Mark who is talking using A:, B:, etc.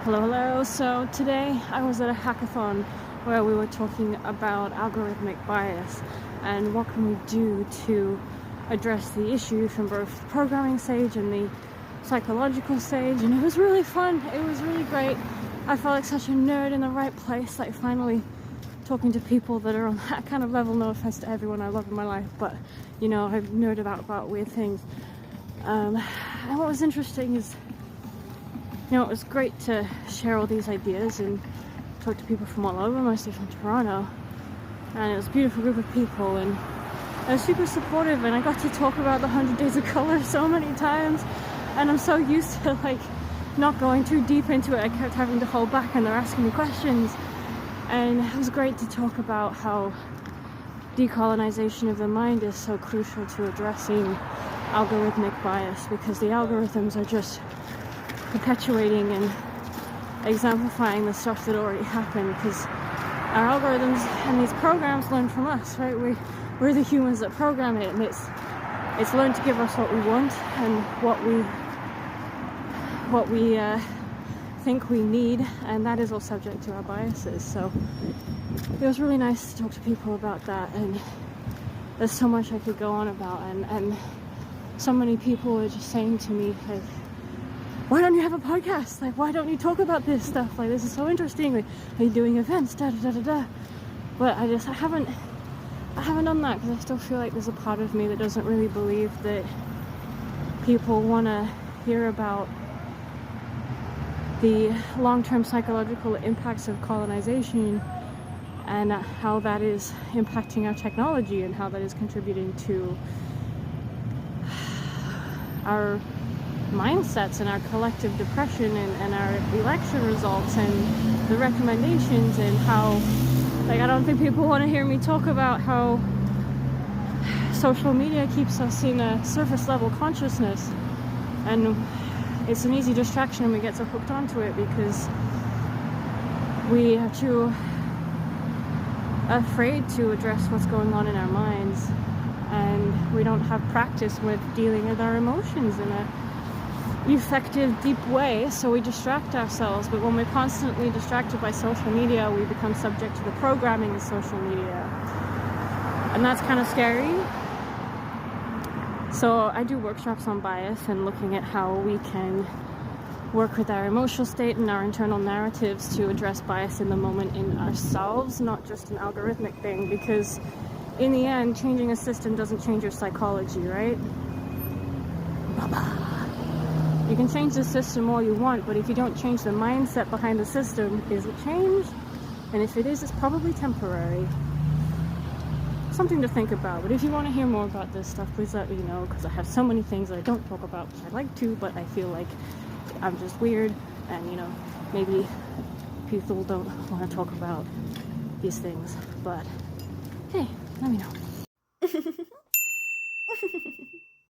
A: Hello. So today I was at a hackathon where we were talking about algorithmic bias and what can we do to address the issue from both the programming stage and the psychological stage, and it was really fun. It was really great. I felt like such a nerd in the right place, like finally talking to people that are on that kind of level. No offense to everyone I love in my life, but you know, I've nerded out about weird things. And what was interesting is, you know, it was great to share all these ideas and talk to people from all over, mostly from Toronto. And it was a beautiful group of people, and they were super supportive, and I got to talk about the 100 Days of Color so many times, and I'm so used to like not going too deep into it. I kept having to hold back, and they're asking me questions, and it was great to talk about how decolonization of the mind is so crucial to addressing algorithmic bias, because the algorithms are just perpetuating and exemplifying the stuff that already happened, because our algorithms and these programs learn from us, right? We're the humans that program it, and it's learned to give us what we want and what we think we need, and that is all subject to our biases. So it was really nice to talk to people about that, and there's so much I could go on about, and so many people were just saying to me, like, why don't you have a podcast? Like, why don't you talk about this stuff? Like, this is so interesting. Like, are you doing events? Da da da da da. But I haven't done that, because I still feel like there's a part of me that doesn't really believe that people want to hear about the long-term psychological impacts of colonization and how that is impacting our technology and how that is contributing to our mindsets and our collective depression and our election results and the recommendations, and how, like, I don't think people want to hear me talk about how social media keeps us in a surface level consciousness, and it's an easy distraction and we get so hooked onto it because we are too afraid to address what's going on in our minds, and we don't have practice with dealing with our emotions in a effective, deep way, so we distract ourselves. But when we're constantly distracted by social media, we become subject to the programming of social media, and that's kind of scary. So I do workshops on bias and looking at how we can work with our emotional state and our internal narratives to address bias in the moment in ourselves, not just an algorithmic thing, because in the end, changing a system doesn't change your psychology, right? You can change the system all you want, but if you don't change the mindset behind the system, is it change? And if it is, it's probably temporary. Something to think about. But if you want to hear more about this stuff, please let me know, because I have so many things that I don't talk about, which I like to, but I feel like I'm just weird, and you know, maybe people don't want to talk about these things. But hey, let me know.